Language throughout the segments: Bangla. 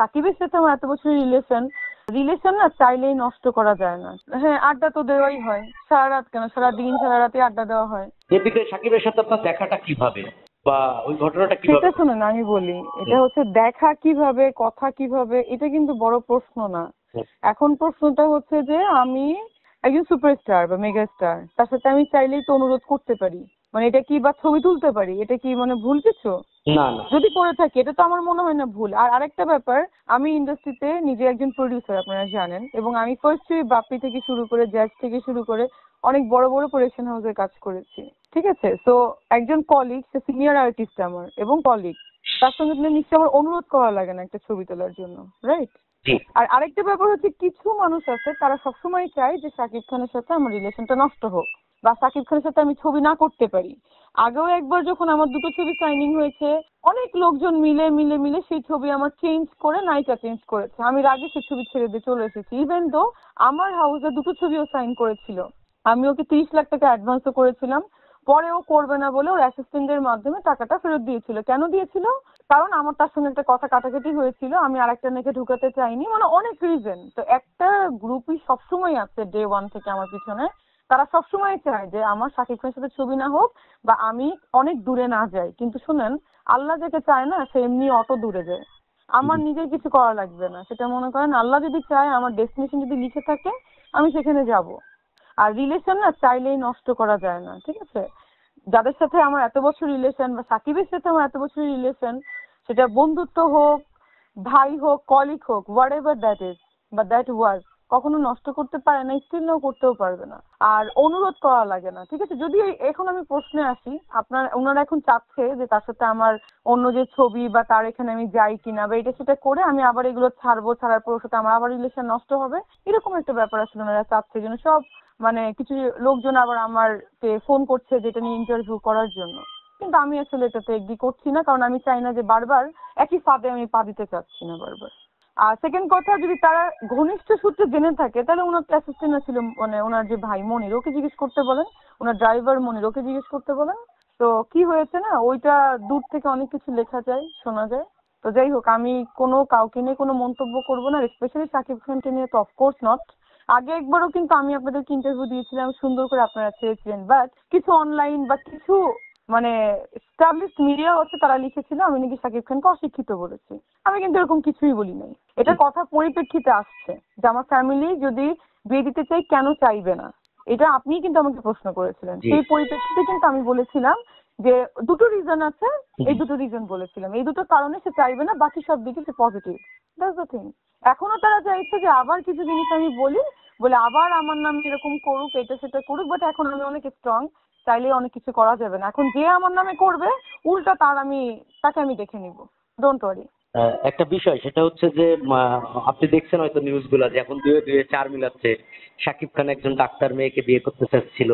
সাকিবের সাথে আমার এত বছরের রিলেশন না চাইলেই নষ্ট করা যায় না। হ্যাঁ, আড্ডা তো দেওয়াই হয়, সারা রাত কেন, সারা দিন সারা রাতে আড্ডা দেওয়া হয়। এদিকে সাকিবের সাথে আপনার দেখাটা কিভাবে, বা ওই ঘটনাটা সেটা কিভাবে? শুনুন আমি বলি, এটা হচ্ছে দেখা কিভাবে, কথা কিভাবে, এটা কিন্তু বড় প্রশ্ন না। হুম। এখন প্রশ্নটা হচ্ছে যে আমি একজন সুপারস্টার বা মেগাস্টার, তার সাথে আমি চাইলেই তো অনুরোধ করতে পারি, মানে এটা কি, বা ছবি তুলতে পারি, এটা কি মানে ভুল কিছু? না না। যদি করে থাকি এটা তো আমার মনে হয় না ভুল। আর আরেকটা ব্যাপার, আমি ইন্ডাস্ট্রিতে নিজে একজন প্রডিউসার, আপনারা জানেন, এবং আমি ফার্স্ট বাপ্পি থেকে শুরু করে জ্যাজ থেকে শুরু করে অনেক বড় বড় প্রোডাকশন হাউসে কাজ করেছি, ঠিক আছে? তো একজন কলিগ, সে সিনিয়র আর্টিস্ট আমার এবং কলিগ, তার সঙ্গে তো নিশ্চয়ই আমার অনুরোধ করা লাগে না একটা ছবি তোলার জন্য, রাইট? জি। আর আরেকটা ব্যাপার হচ্ছে, কিছু মানুষ আছে তারা সবসময় চায় যে শাকিব খানের সাথে আমার রিলেশনটা নষ্ট হোক, বা শাকিব খানের সাথে আমি ছবি না করতে পারি। আগেও একবার যখন আমার দুটো ছবি সাইনিং হয়েছে, অনেক লোকজন মিলে মিলে মিলে সেই ছবি আমার চেঞ্জ করে নায়িকা চেঞ্জ করেছে। আমি রাগে সেই ছবি ছেড়ে দিয়ে চলে এসেছি, ইভেন তো আমার হাউসে দুটো ছবিও সাইন করেছিল। আমি ওকে 30 লাখ টাকা অ্যাডভান্সও করেছিলাম, পরে ও করবে না বলে ওর অ্যাসিস্ট্যান্টের মাধ্যমে টাকাটা ফেরত দিয়েছিল। কেন দিয়েছিল? কারণ আমার তার সঙ্গে একটা কথা কাটাকাটি হয়েছিল, আমি আরেকটা মেয়েকে ঢুকাতে চাইনি, মানে অনেক রিজন। তো একটা গ্রুপই সবসময় আছে ডে ওয়ান থেকে আমার পিছনে, তারা সবসময় চায় যে আমার শাকিব খানের সাথে ছবি না হোক বা আমি অনেক দূরে না যাই। কিন্তু শুনেন, আল্লাহ যাকে চায় না সে এমনি অত দূরে যায়। আমার নিজের কিছু করা লাগবে না, সেটা মনে করেন আল্লাহ যদি চায়, আমার ডেস্টিনেশন যদি লিখে থাকে, আমি সেখানে যাব। আর রিলেশন না চাইলেই নষ্ট করা যায় না, ঠিক আছে? যাদের সাথে আমার এত বছর রিলেশন, বা সাকিবের সাথে আমার এত বছর রিলেশন, সেটা বন্ধুত্ব হোক, ভাই হোক, কলিগ হোক, হোয়াট এভার দ্যাট ইজ বা দ্যাট ওয়াজ, কখনো নষ্ট করতে পারে না, স্টিল নাও করতেও পারবে না। আর অনুরোধ করা লাগে না, ঠিক আছে? যদি এখন আমি প্রশ্নে আসি, ওনারা এখন চাচ্ছে যে তার সাথে আমার অন্য যে ছবি বা তার এখানে আমি যাই কিনা, বা এটা সেটা করে আমি আবার এগুলো ছাড়বো, ছাড়ার পর ওর সাথে আমার আবার রিলেশন নষ্ট হবে, এরকম একটা ব্যাপার আসলে ওনারা চাচ্ছে। যেন সব মানে কিছু লোকজন আবার আমারকে ফোন করছে যেটা নিয়ে ইন্টারভিউ করার জন্য, কিন্তু আমি আসলে এটাতে এগ্রি করছি না, কারণ আমি চাই না যে বারবার একই ফাঁদে আমি পা দিতে চাচ্ছি না বারবার। আর সেকেন্ড কথা, যদি তারা ঘনিষ্ঠ সূত্রে জেনে থাকে, তাহলে ওনার অ্যাসিস্ট্যান্ট ছিল, মানে ওনার যে ভাই মনির, ওকে জিজ্ঞেস করতে বলেন, ওনার ড্রাইভার মনির, ওকে জিজ্ঞেস করতে বলেন। তো কি হয়েছে না, ওইটা দূর থেকে অনেক কিছু লেখা যায়, শোনা যায়। তো যাই হোক, আমি কাউকে নিয়ে কোনো মন্তব্য করবো না, স্পেশালি সাকিব খানকে নিয়ে তো অফকোর্স নট। আগে একবারও কিন্তু আমি আপনাদেরকে ইন্টারভিউ দিয়েছিলাম, সুন্দর করে আপনারা চেয়েছিলেন, বাট কিছু অনলাইন বা কিছু মানে এস্টাবলিশড মিডিয়া হচ্ছে, তারা লিখেছিল আমি নাকি শাকিব খানকে অশিক্ষিত বলেছি। আমি কিন্তু এরকম কিছুই বলি নাই। এটা কথা পরিপ্রেক্ষিতে আসছে যে আমার ফ্যামিলি যদি বিয়ে দিতে চাই কেন চাইবে না, এটা আপনি কিন্তু আমাকে প্রশ্ন করেছিলেন। জি। সেই পরিপ্রেক্ষিতে কিন্তু আমি বলেছিলাম যে দুটো রিজন আছে, এই দুটো রিজন বলেছিলাম, এই দুটো কারণে সে চাইবে না, বাকি সব দিকে সে পজিটিভ। That's the thing. এখনো তারা চাইছে যে আবার কিছু জিনিস আমি বলি, বলে আবার আমার নাম এরকম করুক, এটা সেটা করুক, বাট এখন আমি অনেক স্ট্রং, চাইলে অনেক কিছু করা যাবে না। এখন যে আমার নামে করবে, উল্টা তাকে আমি দেখে নিব, ডোন্ট ওয়ারি। একটা বিষয় সেটা হচ্ছে যে আপনি দেখছেন হয়তো নিউজ গুলা যে এখন দুয়ে দুয়ে চার মিলাচ্ছে। শাকিব খান একজন ডাক্তার মেয়েকে বিয়ে করতে চাচ্ছিল,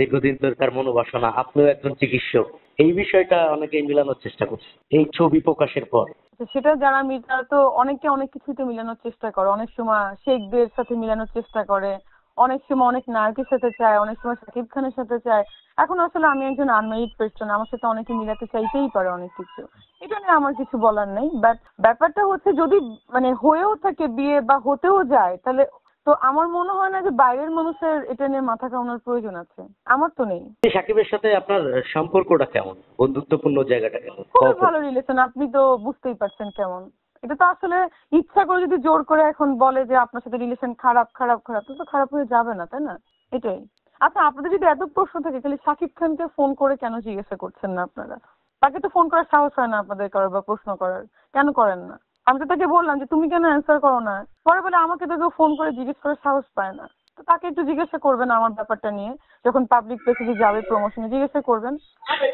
দীর্ঘদিন ধরে তার মনোবাসনা। আপনিও একজন চিকিৎসক, এই বিষয়টা অনেকেই মিলানোর চেষ্টা করছে এই ছবি প্রকাশের পর। তো সেটা যারা তারা তো অনেকে অনেক কিছুতে মিলানোর চেষ্টা করে, অনেক সময় শেখদের সাথে মিলানোর চেষ্টা করে, অনেক সময় অনেক নায়কের সাথে চায়, অনেক সময় শাকিব খানের সাথে চায়। এখন আসলে আমি একজন আনমেরিড পার্সন, আমার সাথে অনেকে মিলাতে চাইতেই পারে অনেক কিছু, এটা নিয়ে আমার কিছু বলার নেই। বাট ব্যাপারটা হচ্ছে, যদি মানে হয়েও থাকে বিয়ে বা হতেও যায়, তাহলে তো আমার মনে হয় না যে বাইরের মানুষের এটা নিয়ে মাথা ঘামানোর প্রয়োজন আছে, আমার তো নেই। সাকিবের সাথে আপনার সম্পর্কটা কেমন, বন্ধুত্বপূর্ণ জায়গাটা কেমন? খুবই ভালো রিলেশন, আপনি তো বুঝতেই পারছেন কেমন। এটা তো আসলে ইচ্ছা করে যদি জোর করে এখন বলে যে আপনার সাথে রিলেশন খারাপ খারাপ খারাপ, তো খারাপ হয়ে যাবে না, তাই না? এটাই। আচ্ছা, আপনাদের যদি এত প্রশ্ন থাকে, তাহলে শাকিব খানকে ফোন করে কেন জিজ্ঞাসা করছেন না আপনারা? তাকে তো ফোন করার সাহস হয় না আপনাদের কারোর, বা প্রশ্ন করার কেন করেন না? আমি তো তাকে বললাম যে তুমি কেন অ্যান্সার করো না, পরে বলে আমাকে তো কেউ ফোন করে জিজ্ঞেস করার সাহস পায় না। তো তাকে একটু জিজ্ঞাসা করবেন আমার ব্যাপারটা নিয়ে, যখন পাবলিক প্লেসে যাবে প্রমোশনে, জিজ্ঞাসা করবেন,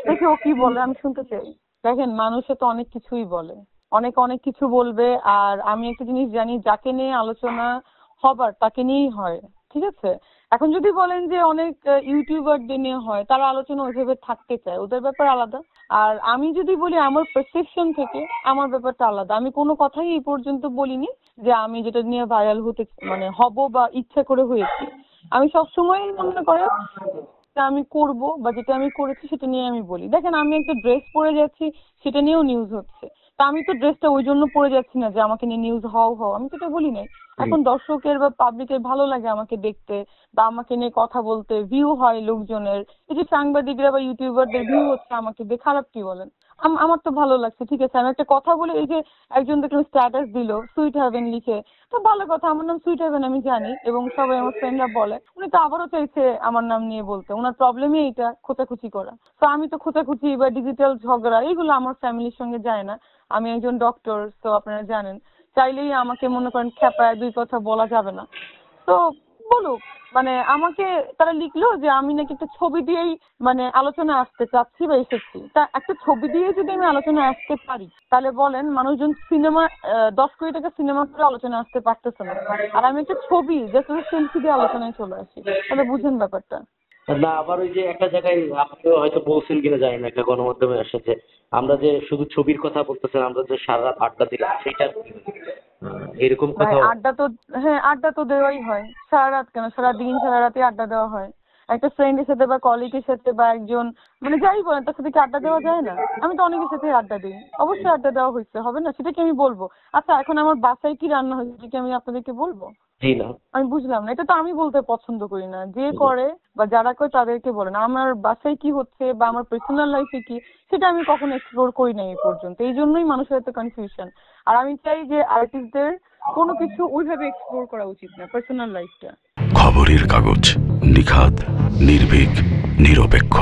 দেখি ও কি বলে, আমি শুনতে চাই। দেখেন, মানুষে তো অনেক কিছুই বলে, অনেক অনেক কিছু বলবে। আর আমি একটা জিনিস জানি, যাকে নিয়ে আলোচনা হবার তাকে নিয়েই হয়, ঠিক আছে? এখন যদি বলেন যে অনেক ইউটিউবারদের নিয়ে হয়, তারা আলোচনা ওইভাবে থাকতে চায়, ওদের ব্যাপার আলাদা। আর আমি যদি বলি আমার পারসেপশন থেকে, আমার ব্যাপারটা আলাদা। আমি কোনো কথাই এই পর্যন্ত বলিনি যে আমি যেটা নিয়ে ভাইরাল হতে মানে হব বা ইচ্ছা করে হয়েছি। আমি সবসময় মনে করে যেটা আমি করব বা যেটা আমি করেছি সেটা নিয়ে আমি বলি। দেখেন, আমি একটা ড্রেস পরে যাচ্ছি, সেটা নিয়েও নিউজ হচ্ছে। তা আমি তো ড্রেসটা ওই জন্য পরে যাচ্ছি না যে আমাকে নিয়ে নিউজ হও, আমি তো এটা বলি নাই। এখন দর্শকের বা পাবলিকের ভালো লাগে আমাকে দেখতে বা আমাকে নিয়ে কথা বলতে, ভিউ হয় লোকজনের, এই যে সাংবাদিকরা বা ইউটিউবারদের ভিউ হচ্ছে আমাকে দিয়ে, খারাপ কি বলেন? আমার তো ভালো লাগছে, ঠিক আছে। আমি একটা কথা বলে, এই যে একজন দেখলাম স্ট্যাটাস দিল সুইট হ্যাভেন লিখে, তো ভালো কথা, আমার নাম সুইট হ্যাভেন আমি জানি এবং সবাই আমার ফ্রেন্ডরা বলে, উনি তো আবারও চাইছে আমার নাম নিয়ে বলতে, ওনার প্রবলেমই এইটা খোঁচাখুচি করা। তো আমি তো খোঁচাখুচি বা ডিজিটাল ঝগড়া এগুলো আমার ফ্যামিলির সঙ্গে যায় না। আমি একজন ডক্টর, তো আপনারা জানেন, চাইলেই আমাকে মনে করেন খেপায় দুই কথা বলা যাবে না। তো বলুক, মানে আমাকে তারা লিখলো যে আমি নাকি একটা ছবি দিয়েই মানে আলোচনা আসতে চাচ্ছি বা এসেছি। তা একটা ছবি দিয়ে যদি আমি আলোচনা আসতে পারি, তাহলে বলেন মানুষজন সিনেমা 10 কোটি টাকা সিনেমা করে আলোচনা আসতে পারতেছে না, আর আমি একটা ছবি জাস্ট সেলফি দিয়ে আলোচনায় চলে আসি, তাহলে বুঝেন ব্যাপারটা। না, আবার ওই যে একটা জায়গায় আপনিও হয়তো বলছেন কিনা জানি না, একটা গণমাধ্যমে এসেছে, আমরা যে শুধু ছবির কথা বলতেছেন, আমরা যে সারা রাত আড্ডা দিলাম সেটা এরকম ভাই কথা। আড্ডা তো, হ্যাঁ আড্ডা তো দেওয়াই হয়, সারা রাত কেন, সারা দিন সারা রাতে আড্ডা দেওয়া হয়। একটা ফ্রেন্ডের সাথে বা কলিগের সাথে বা একজন মানে যাই বলেন তার সাথে কি আড্ডা দেওয়া যায় না? আমি তো অনেকের সাথে আড্ডা দিই, অবশ্যই আড্ডা দেওয়া হয়েছে, হবে না? সেটা কি আমি বলবো? আচ্ছা এখন আমার বাসায় কি রান্না হয়েছে সেটা কি আমি আপনাদেরকে বলবো? জি না। আমি বুঝলাম না, এটা তো আমি বলতে পছন্দ করি না। যে করে বা যারা করে তাদেরকে বলেন। আমার বাসায় কি হচ্ছে বা আমার পার্সোনাল লাইফে কি, সেটা আমি কখনো এক্সপ্লোর করি না এই পর্যন্ত। এই জন্যই মানুষের এত কনফিউশন। আর আমি চাই যে আর্টিস্টদের কোনো কিছু ওইভাবে এক্সপ্লোর করা উচিত না, পার্সোনাল লাইফটা। খবরের কাগজ, নিখাত, নির্ভীক, নিরপেক্ষ।